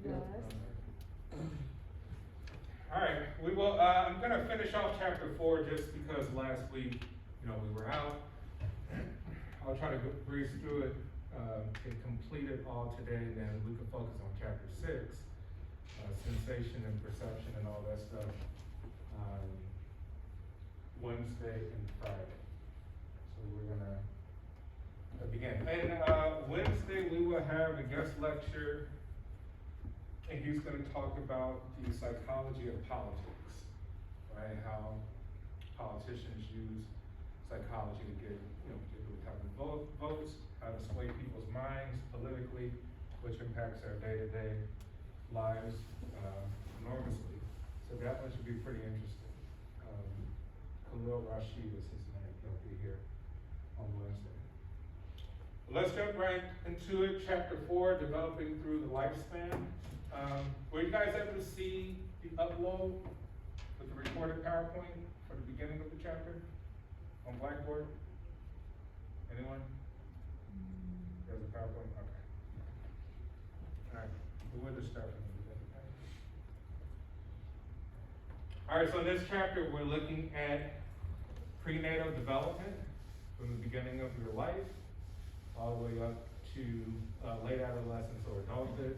Yes. All right, we will, I'm gonna finish off chapter 4 just because last week, we were out. I'll try to breeze through it, and complete it all today, and then we can focus on chapter 6, sensation and perception and all that stuff, Wednesday and Friday. So we're gonna begin. And Wednesday, we will have a guest lecture, and he's gonna talk about the psychology of politics, right? How politicians use psychology to get, particular type of votes, how to sway people's minds politically, which impacts our day-to-day lives enormously. So that one should be pretty interesting. Khalil Rashid is his name. He'll be here on Wednesday. Let's jump right into it. Chapter 4, developing through the lifespan. Were you guys able to see the upload with the recorded PowerPoint for the beginning of the chapter on Blackboard? Anyone? There's a PowerPoint? Okay. All right, we'll just start from the beginning. All right, so in this chapter, we're looking at prenatal development from the beginning of your life all the way up to late adolescence or adulthood.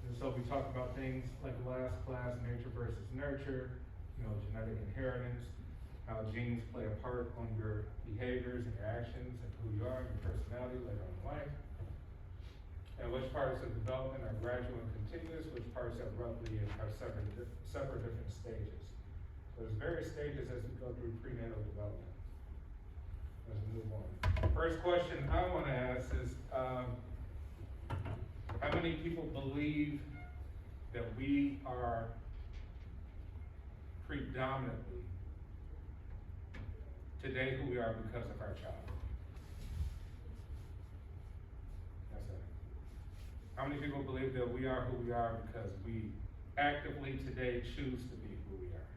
And so we talk about things like last class, nature versus nurture, genetic inheritance, how genes play a part on your behaviors and your actions and who you are and your personality later on in life. And which parts of development are gradual and continuous, which parts are separate different stages. So there's various stages as we go through prenatal development. Let's move on. First question I want to ask is, how many people believe that we are predominantly today who we are because of our childhood? That's it. How many people believe that we are who we are because we actively today choose to be who we are?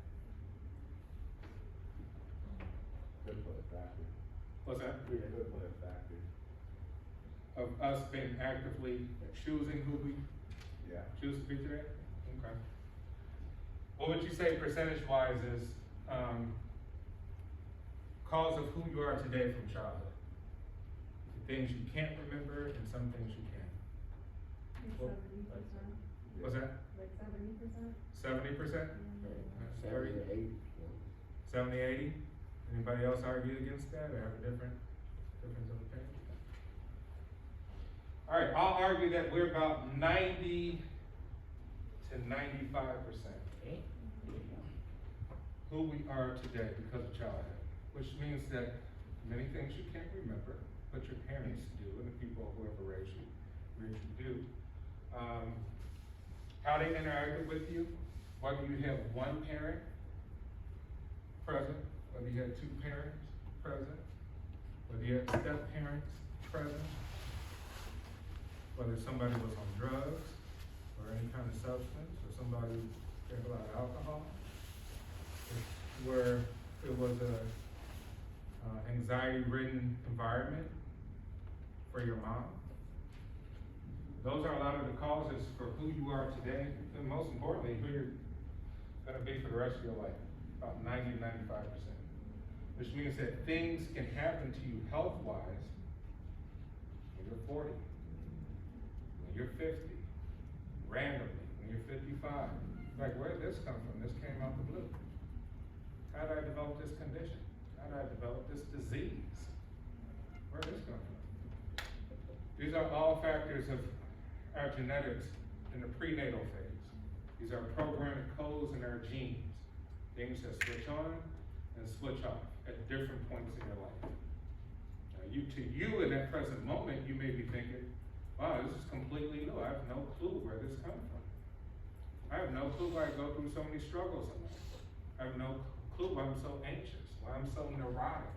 Good for the factor. What's that? We are good for the factor. Of us being actively choosing who we choose to be today? Okay. What would you say percentage-wise is cause of who you are today from childhood? The things you can't remember and some things you can. Like 70%. What's that? Like 70%? 70%? That's 70 very- or 80. 70, 80? Anybody else argue against that or have a difference of opinion? All right, I'll argue that we're about 90 to 95% who we are today because of childhood, which means that many things you can't remember, but your parents do, and the people who have raised you do. How they interacted with you, whether you have one parent present, whether you had two parents present, whether you had step parents present, whether somebody was on drugs or any kind of substance, or somebody drank a lot of alcohol, where it was a anxiety-ridden environment for your mom. Those are a lot of the causes for who you are today, and most importantly, who you're gonna be for the rest of your life, about 90 to 95%. Which means that things can happen to you health-wise when you're 40, when you're 50, randomly, when you're 55. Like, where did this come from? This came out the blue. How did I develop this condition? How did I develop this disease? Where did this come from? These are all factors of our genetics in the prenatal phase. These are programmed codes in our genes. Things that switch on and switch off at different points in your life. Now, to you in that present moment, you may be thinking, wow, this is completely new. I have no clue where this comes from. I have no clue why I go through so many struggles in life. I have no clue why I'm so anxious, why I'm so neurotic.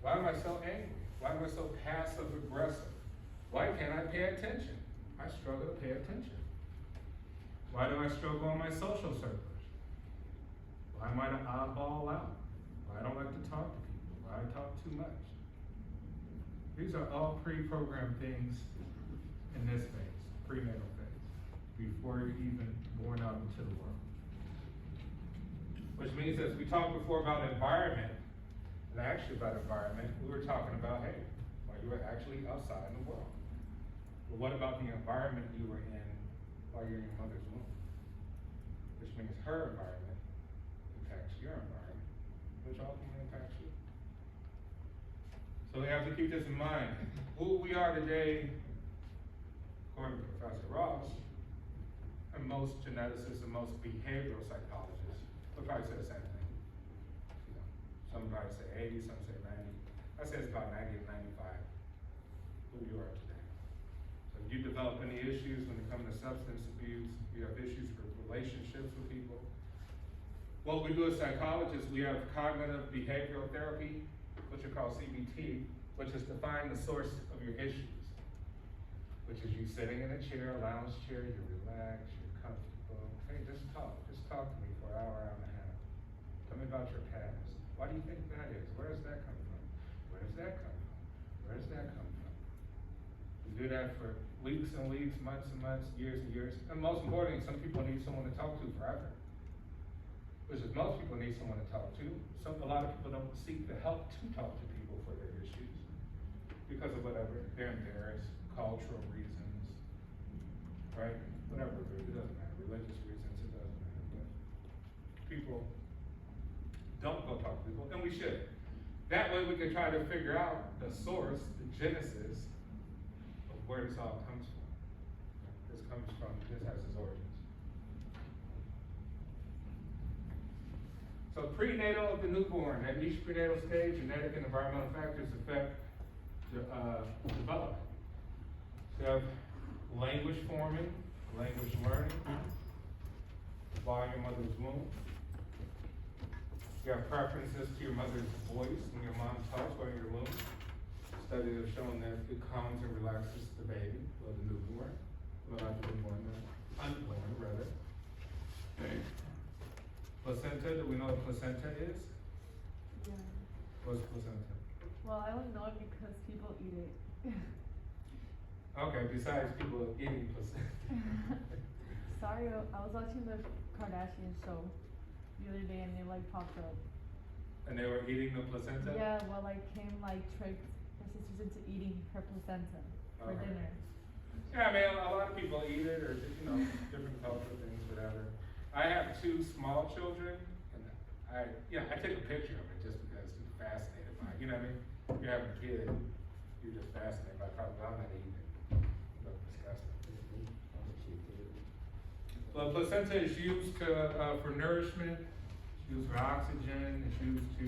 Why am I so angry? Why am I so passive aggressive? Why can't I pay attention? I struggle to pay attention. Why do I struggle on my social circles? Why am I the oddball out? Why I don't like to talk to people? Why I talk too much? These are all pre-programmed things in this phase, prenatal phase. before you're even born out into the world. Which means, as we talked before about environment, and actually about environment, we were talking about, hey, while you were actually outside in the world. But what about the environment you were in while you're in your mother's womb? Which means her environment impacts your environment, which ultimately impacts you. So we have to keep this in mind. Who we are today, according to Professor Ross, and most geneticists and most behavioral psychologists would probably say the same thing. You know, some probably say 80, some say 90. I say it's about 90 to 95 who you are today. So if you develop any issues when it comes to substance abuse, you have issues with relationships with people. What we do as psychologists, we have cognitive behavioral therapy, which are called CBT, which is to find the source of your issues. Which is you sitting in a chair, a lounge chair, you're relaxed, you're comfortable. Hey, just talk to me for an hour and a half. Tell me about your past. Why do you think that is? Where does that come from? Where does that come from? Where does that come from? You do that for weeks and weeks, months and months, years and years. And most importantly, some people need someone to talk to forever. Which is most people need someone to talk to. A lot of people don't seek the help to talk to people for their issues. Because of whatever, they're embarrassed, cultural reasons, right? Whatever, it doesn't matter. Religious reasons, it doesn't matter. But people don't go talk to people, and we should. That way we can try to figure out the source, the genesis of where this all comes from. This has its origins. So prenatal of the newborn, at each prenatal stage, genetic and environmental factors affect the development. So you have language forming, language learning, while in your mother's womb. You have preferences to your mother's voice when your mom talks while in your womb. Studies have shown that it calms and relaxes the baby, or the newborn. Well, not the newborn, unborn, rather. Placenta, do we know what placenta is? Yeah. What's placenta? Well, I only know it because people eat it. Okay, besides people eating placenta. Sorry, I was watching the Kardashian show the other day and they like popped up. And they were eating the placenta? Yeah, well, like Kim like tricked her sisters into eating her placenta for Okay. dinner. Yeah, I mean, a lot of people eat it, or, different cultural things, whatever. I have 2 small children, and I take a picture of it just because I'm fascinated by it. You know what I mean? If you're having a kid, you're just fascinated by it. Probably I'm not eating it. It looks disgusting. But placenta is used for nourishment, it's used for oxygen, it's used to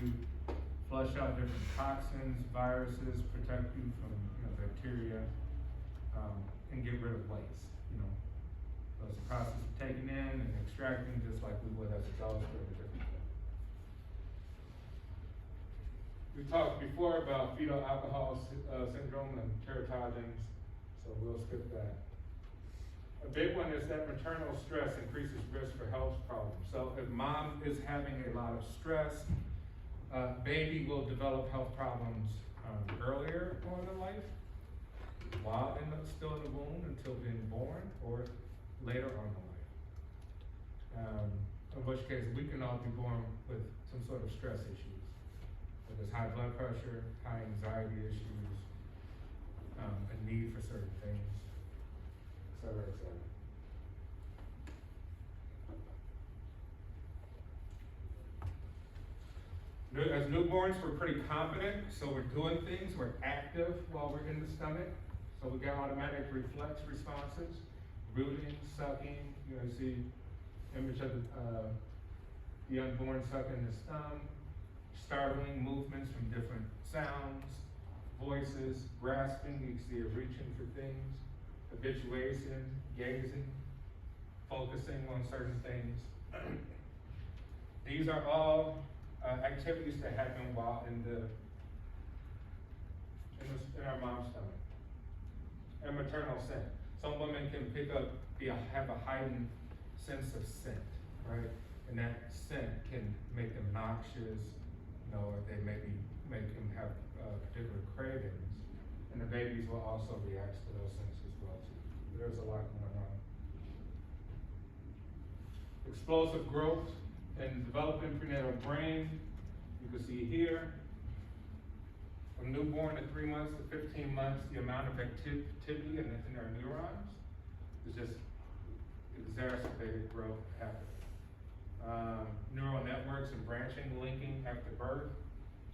flush out different toxins, viruses, protect you from bacteria, and get rid of waste. So it's a process of taking in and extracting just like we would as adults for every different thing. We talked before about fetal alcohol syndrome and teratogens, so we'll skip that. A big one is that maternal stress increases risk for health problems. So if mom is having a lot of stress, baby will develop health problems earlier on in life, while still in the womb until being born, or later on in life. In which case, we can all be born with some sort of stress issues. Whether it's high blood pressure, high anxiety issues, a need for certain things, et cetera, et cetera. As newborns, we're pretty confident, so we're doing things, we're active while we're in the stomach. So we get automatic reflex responses, rooting, sucking. You see image of the unborn sucking his thumb, startling movements from different sounds, voices, grasping, you see it reaching for things, habituation, gazing, focusing on certain things. These are all activities that happen while in our mom's stomach. And maternal scent. Some women can have a heightened sense of scent, right? And that scent can make them noxious, or they maybe make them have particular cravings. And the babies will also react to those scents as well too. There's a lot going on. explosive growth and developing prenatal brain. You can see here, from newborn to 3 months to 15 months, the amount of activity in our neurons is just exacerbated growth happening. Neural networks and branching, linking after birth.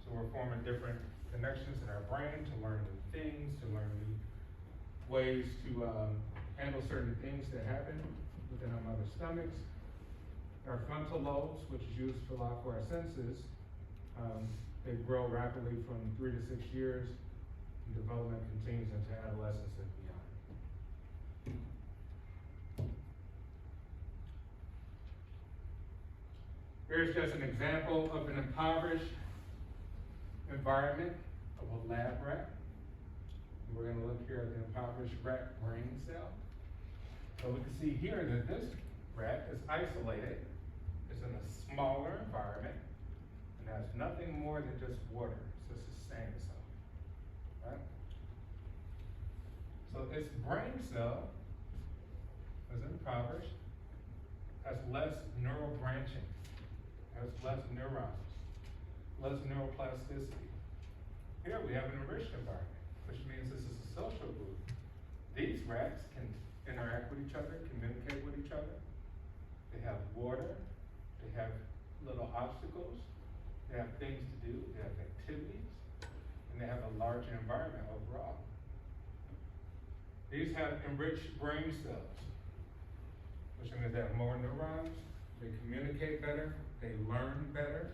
So we're forming different connections in our brain to learn new things, to learn new ways to handle certain things that happen within our mother's stomachs. Our frontal lobes, which is used a lot for our senses, they grow rapidly from 3 to 6 years, and development continues into adolescence and beyond. Here's just an example of an impoverished environment of a lab rat. We're going to look here at the impoverished rat brain cell. So we can see here that this rat is isolated. It's in a smaller environment and has nothing more than just water to sustain itself. Right? So its brain cell is impoverished, has less neural branching, has less neurons, less neuroplasticity. Here we have an enriched environment, which means this is a social group. These rats can interact with each other, communicate with each other. They have water, they have little obstacles, they have things to do, they have activities, and they have a larger environment overall. These have enriched brain cells, which means they have more neurons, they communicate better, they learn better.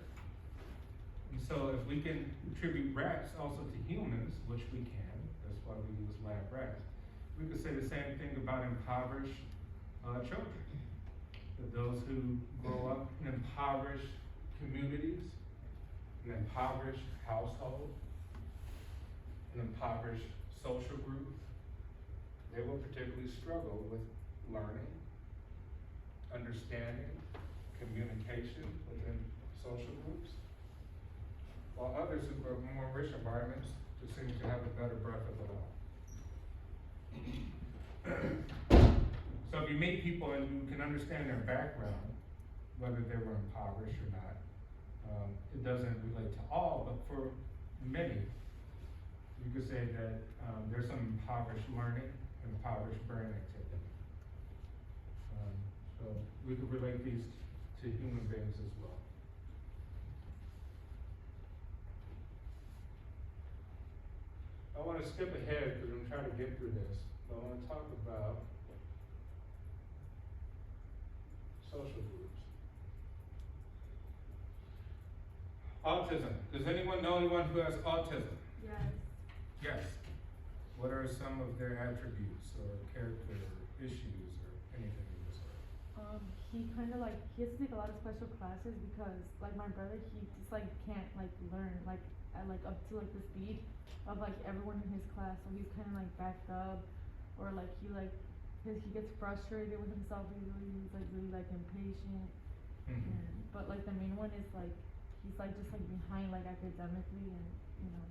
And so if we can attribute rats also to humans, which we can, that's why we use lab rats, we could say the same thing about impoverished children. That those who grow up in impoverished communities, an impoverished household, an impoverished social group, they will particularly struggle with learning, understanding, communication within social groups, while others who grow up in more rich environments just seem to have a better breath of it all. So if you meet people and you can understand their background, whether they were impoverished or not, it doesn't relate to all, but for many, you could say that there's some impoverished learning and impoverished brain activity. So we could relate these to human beings as well. I want to skip ahead because I'm trying to get through this, but I want to talk about social groups. Autism. Does anyone know anyone who has autism? Yes. Yes. What are some of their attributes or character issues or anything of this sort? He kind of like, he has to take a lot of special classes because like my brother, he just like can't like learn like at like up to like the speed of like everyone in his class. So he's kind of like backed up, or like he gets frustrated with himself easily. He's like really like impatient. But like the main one is like he's like just like behind like academically, and you know.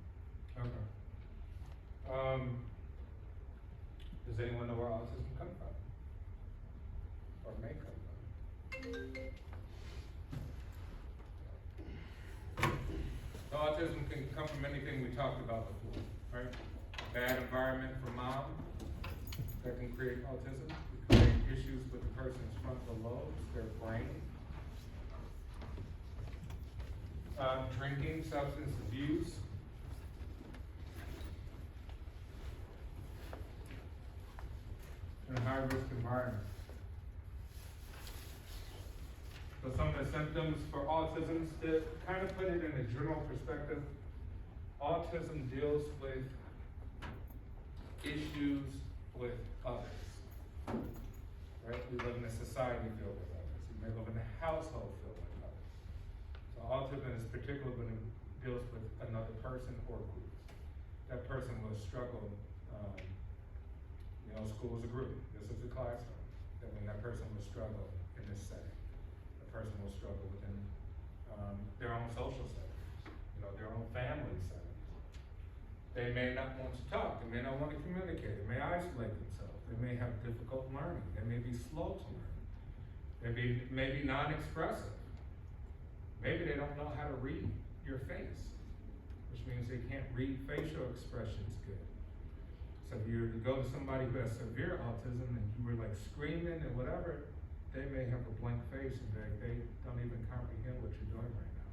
Okay. Does anyone know where autism comes from? Or may come from? Autism can come from anything we talked about before, right? Bad environment for mom, that can create autism. It can create issues with the person's frontal lobes, their brain. Drinking, substance abuse. In a high-risk environment. So some of the symptoms for autism, to kind of put it in a general perspective, autism deals with issues with others, right? We live in a society filled with others. You may live in a household filled with others. So autism is particularly when it deals with another person or group. That person will struggle, school is a group, this is a classroom. That when that person will struggle in this setting, the person will struggle within their own social settings, their own family settings. They may not want to talk, they may not want to communicate, they may isolate themselves, they may have difficult learning, they may be slow to learn. Maybe non-expressive. Maybe they don't know how to read your face, which means they can't read facial expressions good. So if you go to somebody who has severe autism and you were like screaming and whatever, they may have a blank face and they don't even comprehend what you're doing right now.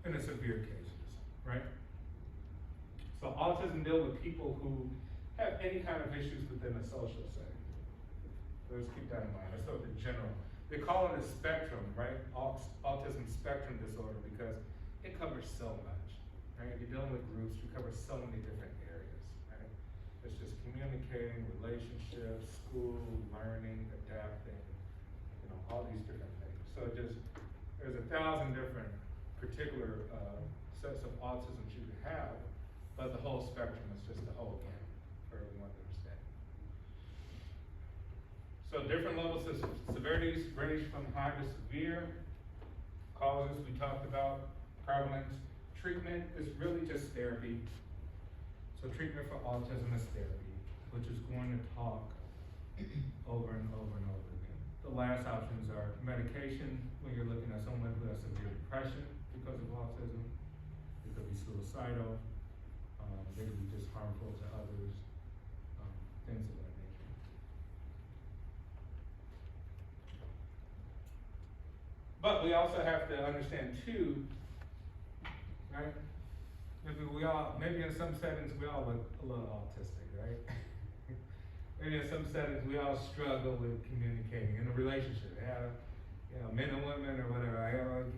In the severe cases, right? So autism deals with people who have any kind of issues within a social setting. So let's keep that in mind. Let's look at general. They call it a spectrum, right? Autism spectrum disorder because it covers so much, right? You're dealing with groups, you cover so many different areas, right? It's just communicating, relationships, school, learning, adapting, all these different things. So there's 1,000 different particular sets of autism you could have, but the whole spectrum is just the whole gamut for everyone to understand. So different levels of severities range from high to severe. Causes we talked about, prevalence. Treatment is really just therapy. So treatment for autism is therapy, which is going to talk over and over and over again. The last options are medication when you're looking at someone who has severe depression because of autism. It could be suicidal. They could be just harmful to others. Things of that nature. But we also have to understand too, right? Maybe in some settings we all look a little autistic, right? Maybe in some settings we all struggle with communicating in a relationship. Men and women or whatever.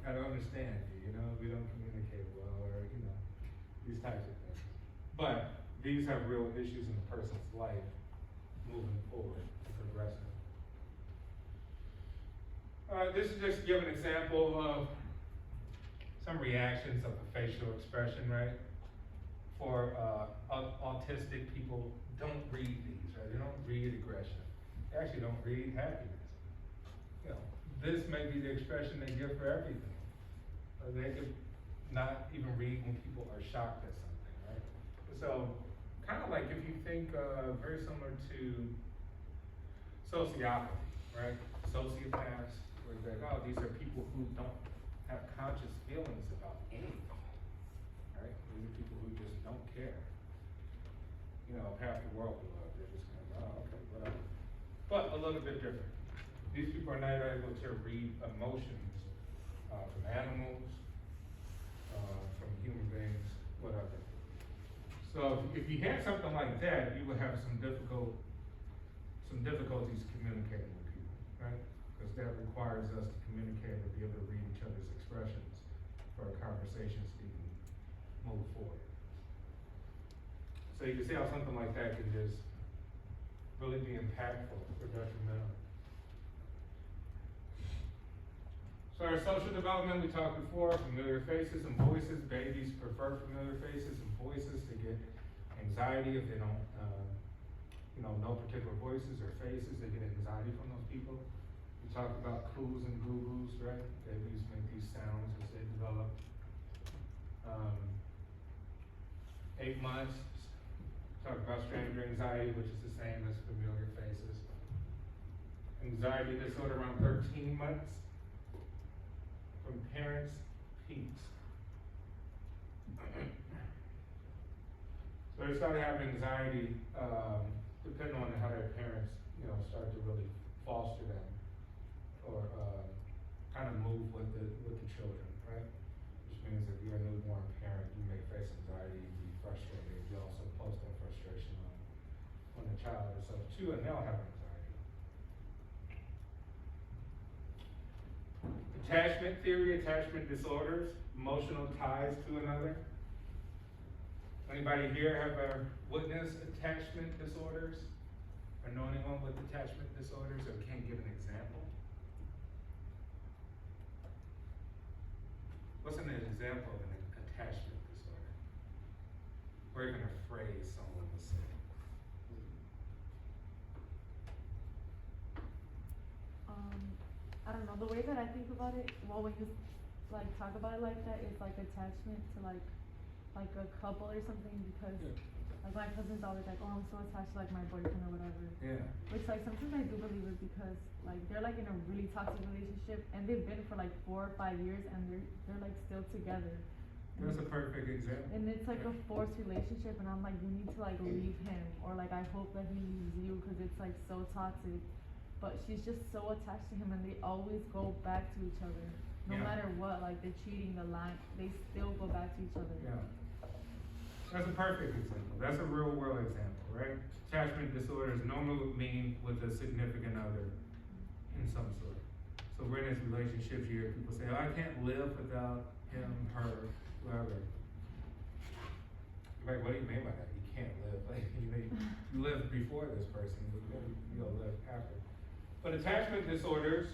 I don't understand you. We don't communicate well, or these types of things. But these have real issues in a person's life moving forward and progressing. This is just to give an example of some reactions of the facial expression, right? For autistic people, don't read these, right? They don't read aggression. They actually don't read happiness. This may be the expression they give for everything. They could not even read when people are shocked at something, right? So, kind of like if you think very similar to sociopathy, right? Sociopaths, where it's like, oh, these are people who don't have conscious feelings about anything, right? These are people who just don't care. Half the world we love, they're just kind of, oh, okay, whatever. But a little bit different. These people are not able to read emotions from animals, from human beings, whatever. So if you had something like that, you would have some difficulties communicating with people, right? Because that requires us to communicate and be able to read each other's expressions for our conversations to even move forward. So you can see how something like that can just really be impactful or detrimental. So our social development, we talked before, familiar faces and voices. Babies prefer familiar faces and voices. They get anxiety if they don't, know particular voices or faces. They get anxiety from those people. We talked about coos and goo-goos, right? Babies make these sounds as they develop. 8 months, talked about stranger anxiety, which is the same as familiar faces. Anxiety disorder around 13 months. From parents' peaks. So they start having anxiety, depending on how their parents, start to really foster them or kind of move with the children, right? Which means if you're a newborn parent, you may face anxiety, you be frustrated. You also post that frustration on the child or so too, and they'll have anxiety. Attachment theory, attachment disorders, emotional ties to another. Anybody here have witnessed attachment disorders? Or know anyone with attachment disorders or can give an example? What's an example of an attachment disorder? Or even a phrase someone would say. I don't know, the way that I think about it, well, when you talk about it like that, it's like attachment to like a couple or something, because my cousin's always like, oh, I'm so attached to my boyfriend or whatever. Yeah. Which sometimes I do believe it, because because like they're like in a really toxic relationship and they've been for like 4 or 5 years and they're like still together. That's a perfect example. And it's like a forced relationship, and I'm like, you need to like leave him, or like I hope that he leaves you, cause it's like so toxic. But she's just so attached to him, and they always go back to each other, no Yeah. matter what. Like they're cheating, the line, they still go back to each other. Yeah. That's a perfect example. That's a real world example, right? Attachment disorder is normally mean with a significant other in some sort. So we're in this relationship here, people say, oh, I can't live without him, her, whoever. You're like, what do you mean by that? You can't live. Like, you lived before this person, you'll live after. But attachment disorders,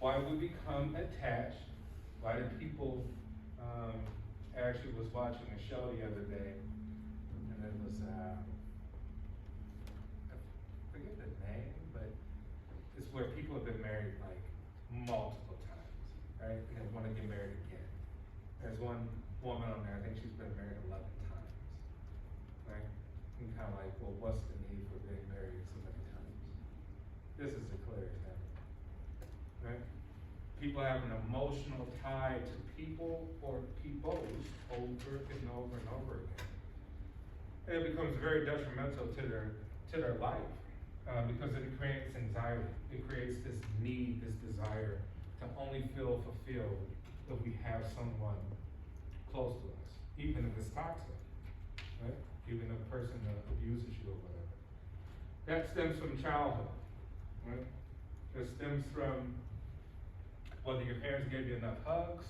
why we become attached, why do people, actually was watching a show the other day, and it was, I forget the name, but it's where people have been married like multiple times, right? And they wanna get married again. There's one woman on there, I think she's been married 11 times, right? And kinda like, well, what's the need for being married so many times? This is a clear example, right? People have an emotional tie to people or peoples over and over and over again. And it becomes very detrimental to their life, because it creates anxiety. It creates this need, this desire to only feel fulfilled if we have someone close to us, even if it's toxic, right? Even if a person abuses you or whatever. That stems from childhood, right? It stems from whether your parents gave you enough hugs,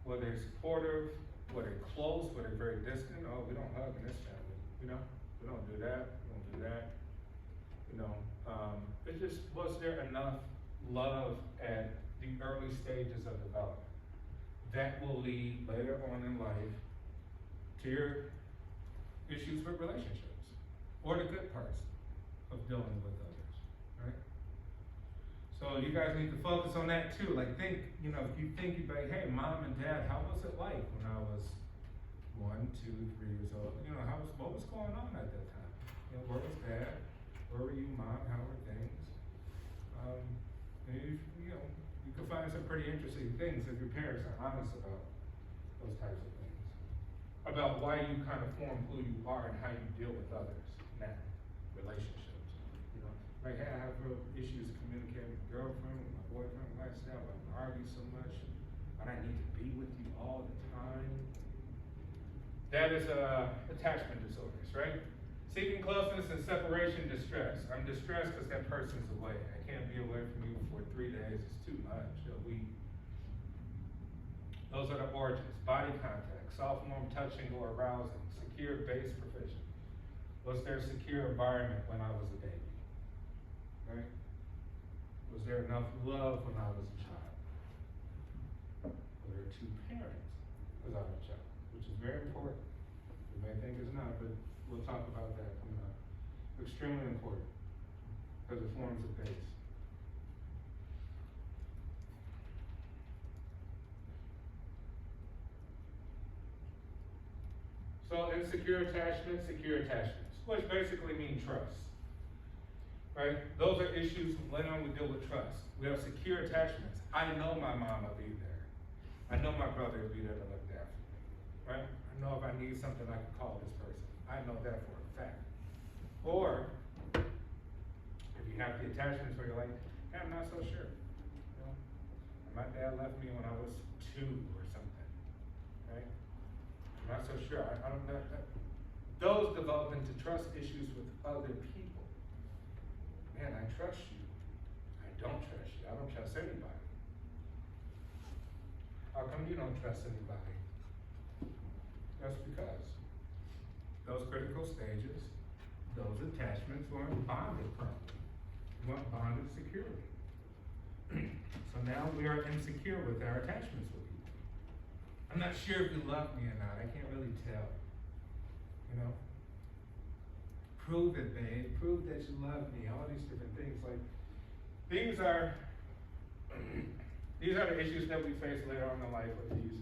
whether they're supportive, whether they're close, whether they're very distant. Oh, we don't hug in this family, you know? We don't do that, we don't do that, you know? It just, was there enough love at the early stages of development? That will lead later on in life to your issues with relationships, or the good parts of dealing with others, right? So you guys need to focus on that too. Like think, you know, if you think you're like, hey, mom and dad, how was it like when I was 1, 2, 3 years old? You know, what was going on at that time? You know, where was dad? Where were you, mom? How were things? And you know, you can find some pretty interesting things if your parents are honest about those types of things. About why you kind of form who you are and how you deal with others now, relationships. You know, like, hey, I have real issues communicating with my girlfriend, with my boyfriend, lifestyle, I argue so much, but I need to be with you all the time. That is attachment disorders, right? Seeking closeness and separation distress. I'm distressed because that person's away. I can't be away from you for 3 days, it's too much, a week. Those are the origins. Body contact, soft warm touching or arousing, secure base provision. Was there a secure environment when I was a baby? Right? Was there enough love when I was a child? Were there 2 parents as I was a child? Which is very important. You may think it's not, but we'll talk about that coming up. Extremely important, because it forms a base. So insecure attachments, secure attachments, which basically mean trust, right? Those are issues, later on we deal with trust. We have secure attachments. I know my mom will be there. I know my brother will be there to look after me, right? I know if I need something, I can call this person. I know that for a fact. Or, if you have the attachments where you're like, hey, I'm not so sure. You know? My dad left me when I was 2 or something, right? I'm not so sure. I don't know. Those develop into trust issues with other people. Man, I trust you. I don't trust you. I don't trust anybody. How come you don't trust anybody? That's because those critical stages, those attachments weren't bonded properly, weren't bonded securely. So now we are insecure with our attachments with people. I'm not sure if you love me or not. I can't really tell. You know? Prove it, babe. Prove that you love me. All these different things. Like, these are the issues that we face later on in life with these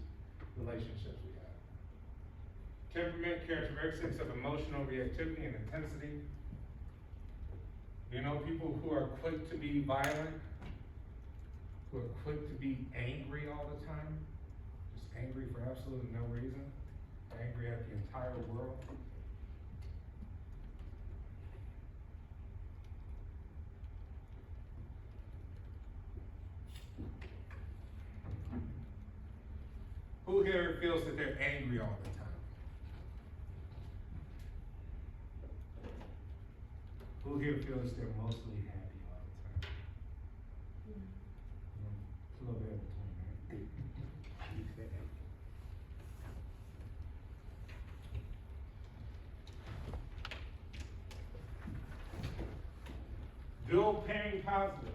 relationships we have. Temperament, characteristics of emotional reactivity and intensity. You know people who are quick to be violent, who are quick to be angry all the time, just angry for absolutely no reason, angry at the entire world. Who here feels that they're angry all the time? Who here feels they're mostly happy all the time? It's a little bit in between, right? Dual pairing positives.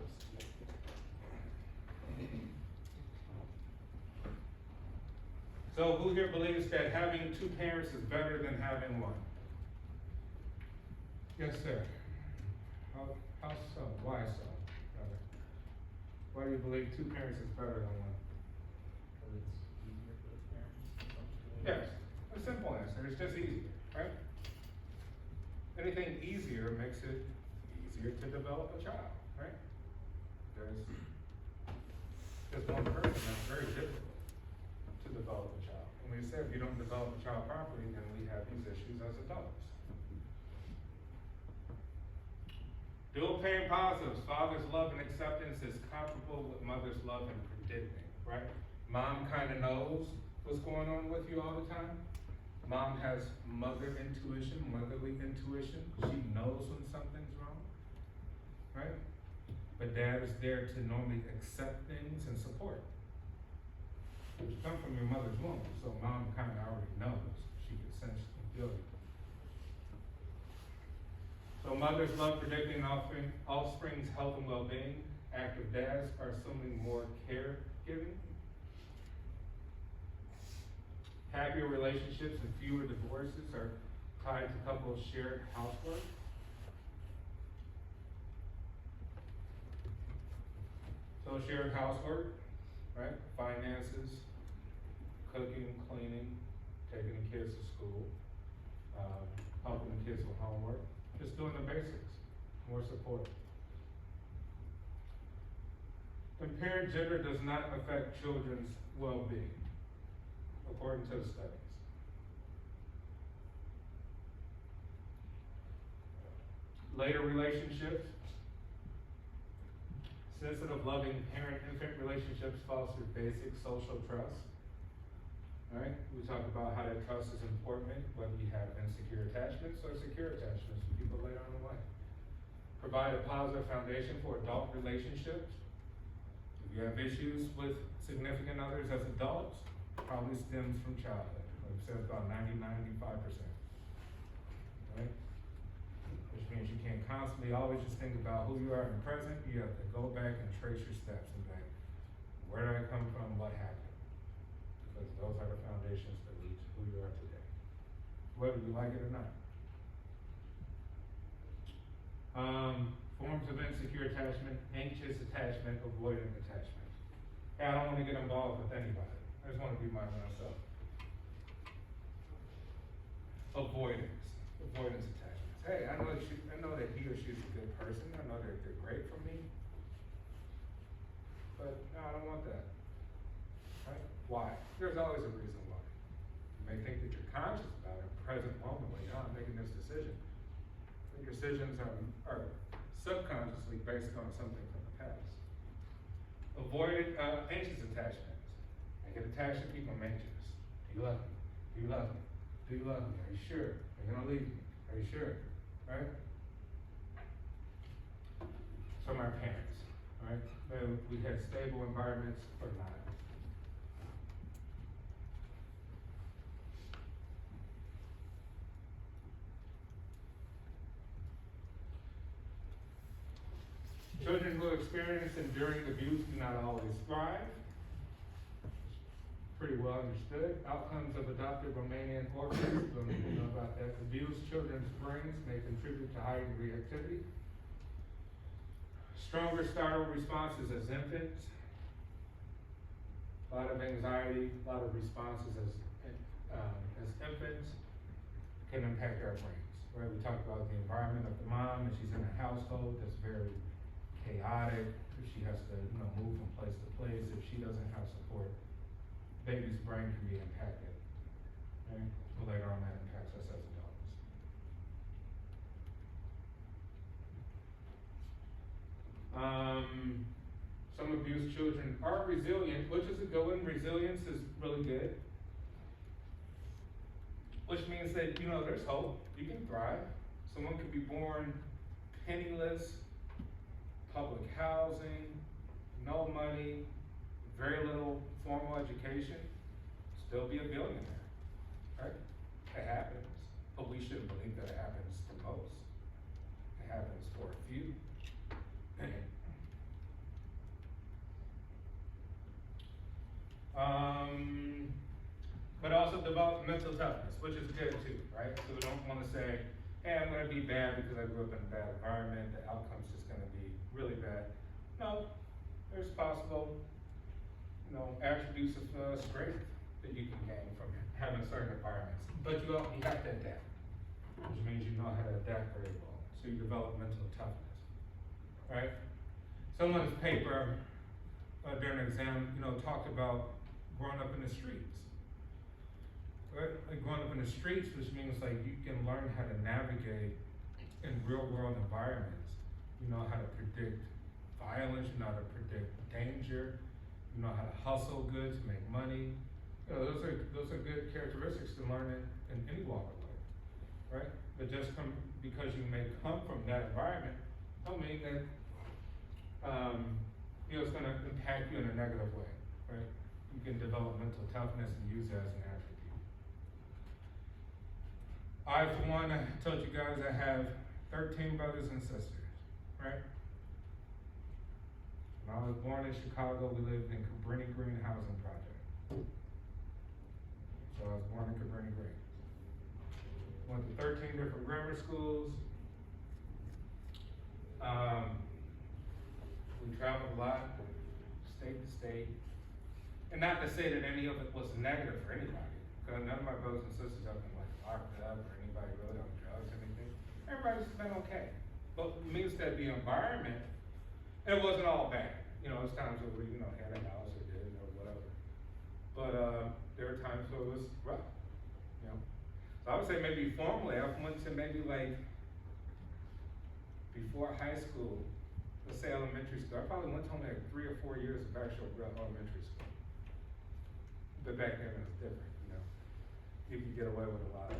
So who here believes that having two parents is better than having one? Yes, sir. How so? Why so? Rather? Why do you believe two parents is better than one? Because it's easier for the parents. Yes, a simple answer. It's just easier, right? Anything easier makes it easier to develop a child, right? There's just one person that's very difficult to develop a child. And we said if you don't develop a child properly, then we have these issues as adults. Dual parent positives, father's love and acceptance is comparable with mother's love and predicting, right? Mom kind of knows what's going on with you all the time. Mom has motherly intuition. She knows when something's wrong, right? But dad is there to normally accept things and support. You come from your mother's womb, so mom kind of already knows. She can sense and feel it. So mothers love predicting offspring's health and well-being. Active dads are assuming more caregiving. Happier relationships and fewer divorces are tied to couples' shared housework. So shared housework, right? Finances, cooking, cleaning, taking the kids to school, helping the kids with homework. Just doing the basics, more support. And parent gender does not affect children's well-being, according to the studies. Later relationships, sensitive, loving parent-infant relationships foster basic social trust. Right? We talked about how that trust is important, whether you have insecure attachments or secure attachments with people later on in life. Provide a positive foundation for adult relationships. If you have issues with significant others as adults, probably stems from childhood. Like I said, about 95%. Right? Which means you can't constantly always just think about who you are in the present. You have to go back and trace your steps and think, where did I come from? What happened? Because those are the foundations that lead to who you are today, whether you like it or not. Forms of insecure attachment, anxious attachment, avoidant attachment. Hey, I don't want to get involved with anybody. I just want to be myself. Avoidance attachments. Hey, I know that he or she is a good person. I know that they're great for me. But no, I don't want that. Right? Why? There's always a reason why. You may think that you're conscious about it, present moment when you're making this decision. But your decisions are subconsciously based on something from the past. Avoided anxious attachments. I get attached to people, I'm anxious. Do you love me? Do you love me? Do you love me? Are you sure? Are you gonna leave me? Are you sure? Right? From our parents, right? We had stable environments or not. Children who experience enduring abuse do not always thrive. Pretty well understood. Outcomes of adopted Romanian orphans, don't even know about that. Abused children's brains may contribute to heightened reactivity. Stronger startle responses as infants. A lot of anxiety, a lot of responses as infants can impact our brains. right? We talked about the environment of the mom, and she's in a household that's very chaotic. If she has to, move from place to place, if she doesn't have support, baby's brain can be impacted, right? But later on, that impacts us as adults. Some abused children are resilient, which is a good one. Resilience is really good. Which means that, there's hope. You can thrive. Someone could be born penniless, public housing, no money, very little formal education, still be a billionaire, right? It happens, but we shouldn't believe that it happens to most. It happens for a few. But also develop mental toughness, which is good too, right? So we don't want to say, hey, I'm going to be bad because I grew up in a bad environment, the outcome's just going to be really bad. No, there's possible, attributes of strength that you can gain from having certain environments. But you have to adapt, which means you know how to adapt very well. So you develop mental toughness, right? Someone's paper during an exam, talked about growing up in the streets. Right? Like growing up in the streets, which means like you can learn how to navigate in real world environments. You know how to predict violence, you know how to predict danger, you know how to hustle good to make money. Those are good characteristics to learn in any walk of life, right? But just because you may come from that environment, don't mean that it's going to impact you in a negative way, right? You can develop mental toughness and use that as an attribute. I, for one, I told you guys I have 13 brothers and sisters, right? When I was born in Chicago, we lived in Cabrini Green Housing Project. So I was born in Cabrini Green. Went to 13 different grammar schools. We traveled a lot, state to state. And not to say that any of it was negative for anybody, because none of my brothers and sisters have been like locked up or anybody really on drugs or anything. Everybody's been okay. But it means that the environment, it wasn't all bad. There's times where we, had a house or did or whatever. But there were times where it was rough, So I would say maybe formally, I went to maybe like before high school, let's say elementary school. I probably went to only like 3 or 4 years of actual real elementary school. But back then it was different, You could get away with a lot of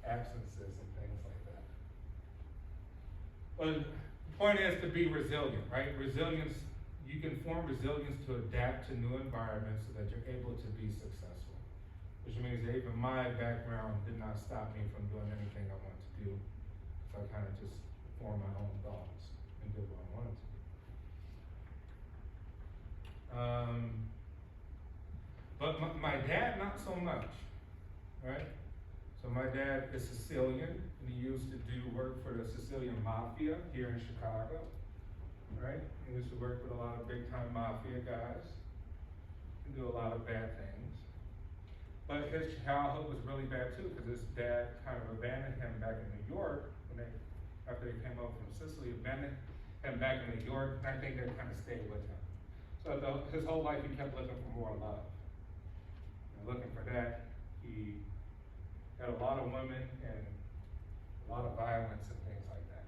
absences and things like that. But the point is to be resilient, right? Resilience, you can form resilience to adapt to new environments so that you're able to be successful. Which means that even my background did not stop me from doing anything I wanted to do. So I kind of just formed my own thoughts and did what I wanted to do. But my dad, not so much, right? So my dad is Sicilian, and he used to do work for the Sicilian Mafia here in Chicago, right? He used to work with a lot of big-time Mafia guys and do a lot of bad things. But his childhood was really bad too, because his dad kind of abandoned him back in New York after they came over from Sicily, abandoned him back in New York, and I think that kind of stayed with him. So his whole life he kept looking for more love. And looking for that, he had a lot of women and a lot of violence and things like that.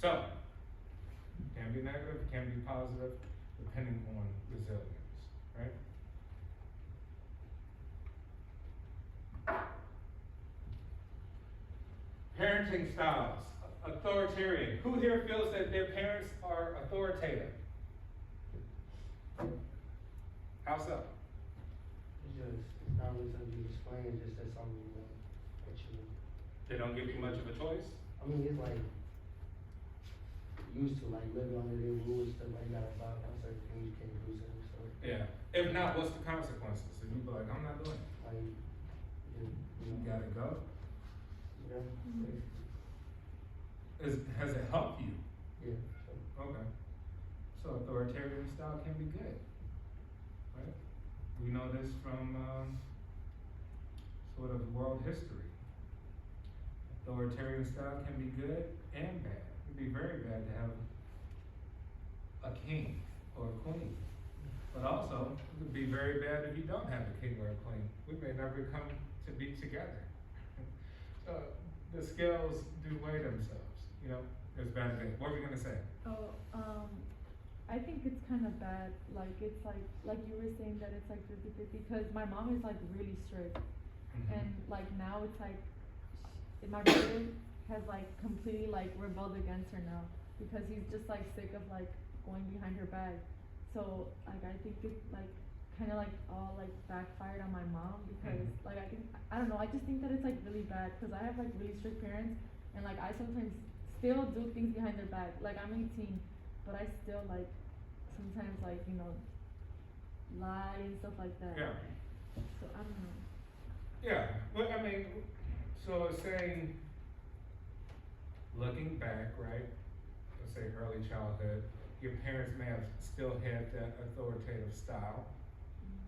So, it can be negative, it can be positive, depending on resilience, right? Parenting styles, authoritarian. Who here feels that their parents are authoritative? How so? It's not really something you explain, it's just that something that you. They don't give you much of a choice? I mean, it's like, used to like living under their rules, stuff like that, about certain things you can't do certain stuff. Yeah. If not, what's the consequences? And you be like, I'm not doing it. Like, You gotta go. Yeah. Has it helped you? Yeah. So. Okay. So authoritarian style can be good, right? We know this from sort of world history. Authoritarian style can be good and bad. It can be very bad to have a king or a queen. But also, it could be very bad if you don't have a king or a queen. We may never come to be together. So the scales do weigh themselves, you know, there's bad and good. What were we gonna say? Oh, I think it's kind of bad, like, it's like you were saying that it's like 50-50, cause my mom is like really strict, and like now it's like, my brother has like completely like rebelled against her now, because he's just like sick of like going behind her back, so like I think it like, kinda like all like backfired on my mom, because Mhm. like I don't know, I just think that it's like really bad, cause I have like really strict parents, and like I sometimes still do things behind their back, like I'm 18, but I still like, sometimes like, you know, lie and stuff like that. Yeah. So I don't know. Yeah, well, I mean, so it's saying, looking back, right, let's say early childhood, your parents may have still had that authoritative style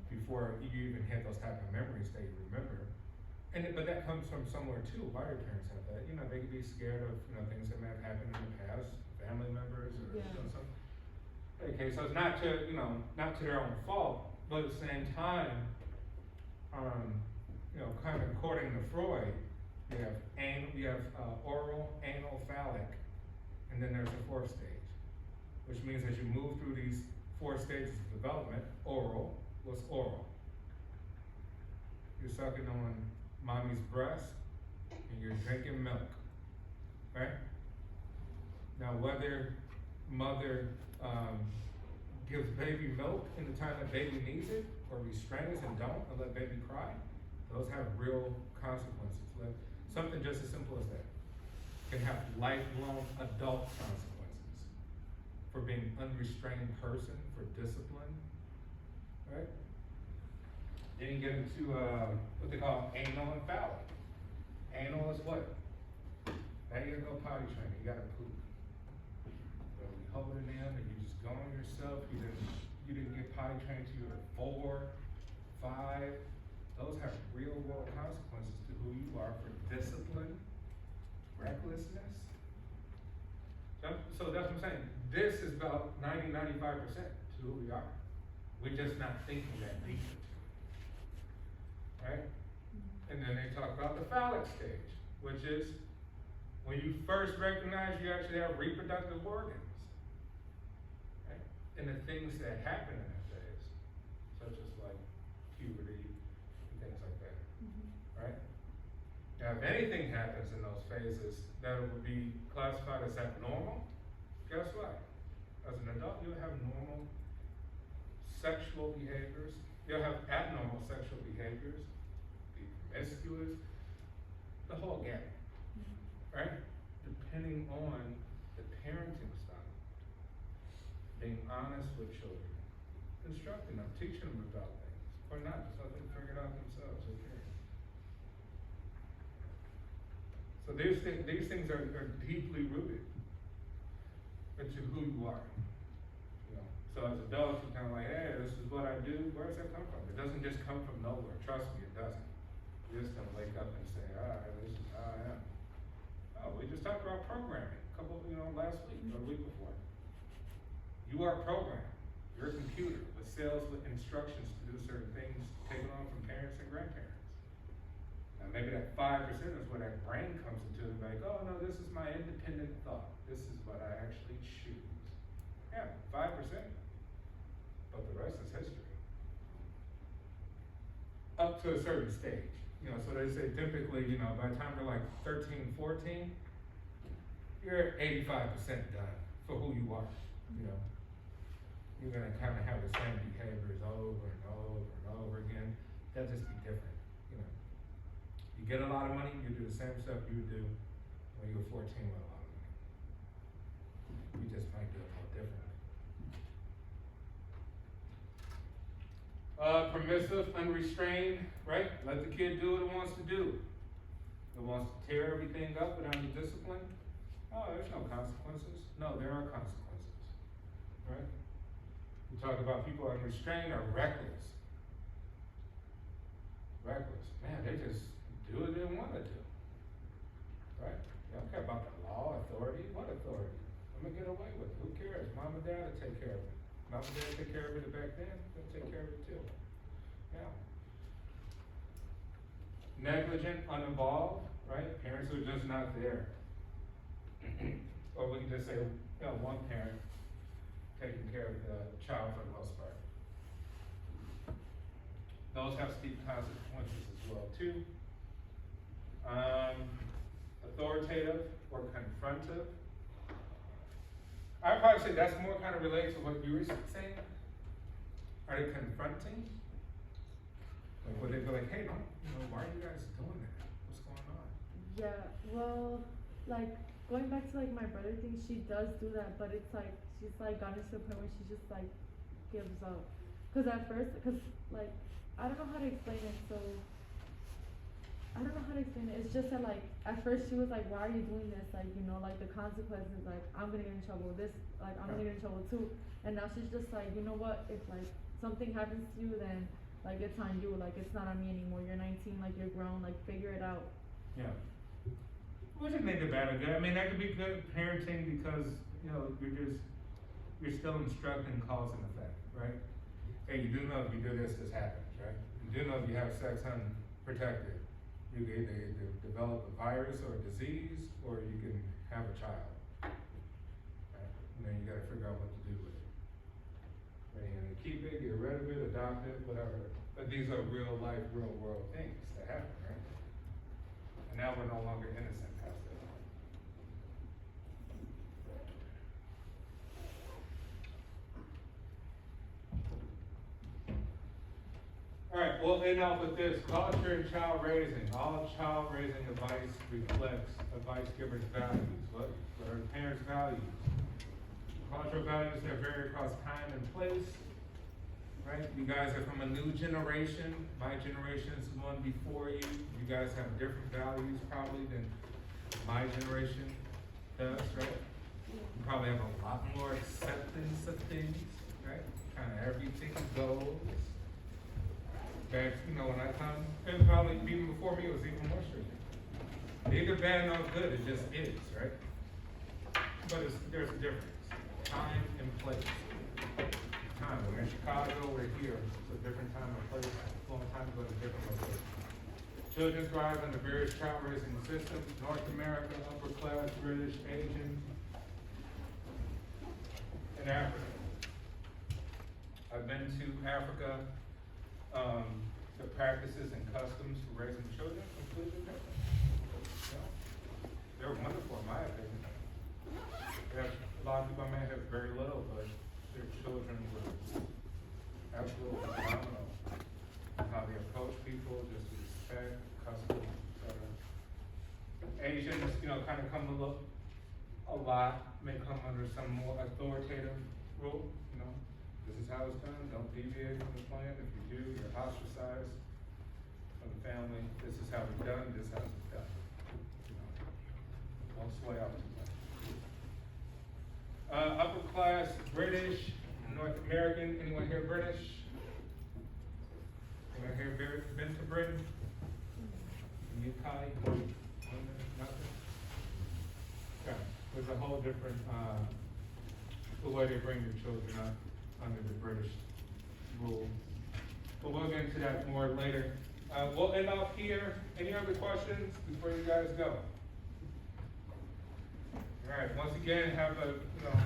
before you even had those type of memories that you remember. But that comes from somewhere too, why your parents have that, you know, they could be scared of, you know, things that may have happened in the past, family members or Yeah. you know, something. Okay, so it's not to, you know, not to their own fault, but at the same time, you know, kind of according to Freud, you have oral, anal, phallic, and then there's the fourth stage, which means as you move through these 4 stages of development, oral, what's oral? You're sucking on mommy's breast and you're drinking milk, right? Now, whether mother gives baby milk in the time that baby needs it, or restrains and don't and let baby cry, those have real consequences. Like, something just as simple as that can have lifelong adult consequences for being an unrestrained person, for discipline, right? Then you get into what they call anal and phallic. Anal is what? Now you gotta go potty training, you gotta poop. So you hold it in, and you just go on yourself. You didn't get potty trained till you were 4, 5. Those have real world consequences to who you are for discipline, recklessness. So that's what I'm saying. This is about 95% to who we are. We're just not thinking that deeply. Right? And then they talk about the phallic stage, which is when you first recognize you actually have reproductive organs. Right? And the things that happen in that phase, such as like puberty and things like that. Right? Now, if anything happens in those phases that would be classified as abnormal, guess what? As an adult, you'll have normal sexual behaviors. You'll have abnormal sexual behaviors, be promiscuous, the whole gamut, right? Depending on the parenting style, being honest with children, instructing them, teaching them about things, or not, just let them figure it out themselves, okay? So these things are deeply rooted into who you are. You know, so as adults, you're kind of like, hey, this is what I do. Where does that come from? It doesn't just come from nowhere. Trust me, it doesn't. You're just gonna wake up and say, this is how I am. Oh, we just talked about programming last week or the week before. You are programmed. You're a computer with cells with instructions to do certain things taken on from parents and grandparents. Now maybe that 5% is where that brain comes into it, like, oh no, this is my independent thought. This is what I actually choose. Yeah, 5%. But the rest is history. Up to a certain stage. You know, so they say typically, you know, by the time you're like 13, 14, you're 85% done for who you are. You know, you're gonna kind of have the same behaviors over and over and over again. They'll just be different. You know, you get a lot of money, you do the same stuff you do when you were 14 with a lot of money. You just might do it a little differently. Permissive, unrestrained, right? Let the kid do what it wants to do. It wants to tear everything up without any discipline. Oh, there's no consequences. No, there are consequences, right? We talk about people unrestrained or reckless. Reckless, man, they just do what they wanna do. Right? You don't care about the law, authority, what authority? I'm gonna get away with it, who cares? Mom and dad will take care of it. Mom and dad take care of it back then, they'll take care of it too. Yeah. Negligent, uninvolved, right? Parents who are just not there. Or we can just say, you know, one parent taking care of the child for the most part. Those have steep consequences as well too. Authoritative or confrontive. I'd probably say that's more kind of related to what you were saying. Are they confronting? Like, would they be like, hey, don't, you know, why are you guys doing that? What's going on? Yeah, well, like, going back to like my brother thing, she does do that, but it's like, she's like gotten to the point where she just like gives up. Cause at first, like, I don't know how to explain it, so, I don't know how to explain it, it's just that like, at first she was like, why are you doing this, like, you know, like the consequences, like, I'm gonna get in trouble, this, like, I'm gonna get in trouble too, and now she's just like, you know what, if like, something happens to you, then, like, it's on you, like, it's not on me anymore, you're 19, like, you're grown, like, figure it out. Yeah. Which is neither bad or good. I mean, that could be good parenting because, you know, you're still instructing cause and effect, right? Hey, you do know if you do this, this happens, right? You do know if you have sex unprotected, you can either develop a virus or a disease, or you can have a child. Right? And then you gotta figure out what to do with it. Are you gonna keep it, get rid of it, adopt it, whatever? But these are real life, real world things that happen, right? And now we're no longer innocent past that. Alright, we'll end off with this. Culture and child raising. All child raising advice reflects advice givers' values. What are parents' values? Cultural values that vary across time and place. Right? You guys are from a new generation. My generation is the one before you. You guys have different values probably than my generation does, right? You probably have a lot more acceptance of things, right? Kind of everything goes. Back, you know, when I come, and probably even before me, it was even more strict. Neither bad nor good, it just is, right? But there's a difference. Time and place. Time. We're in Chicago, we're here. It's a different time and place. A long time ago, it's a different location. Children thrive under various child raising systems. North America, upper class, British, Asian, and Africa. I've been to Africa. The practices and customs for raising children completely different. You know? They're wonderful in my opinion. They have, a lot of people may have very little, but their children were absolutely phenomenal. How they approach people, just respect, customs, etc. Asians, you know, kind of come to look a lot, may come under some more authoritative rule, you know. This is how it's done, don't deviate from the plan. If you do, you're ostracized from the family. This is how it's done, this is how it's done. You know, don't sway out too much. Upper class, British, North American, anyone here British? Anyone here been to Britain? UK? Nothing? Okay, there's a whole different, the way they bring their children up under the British rule. But we'll get into that more later. We'll end off here. Any other questions before you guys go? All right, once again, have a, you know,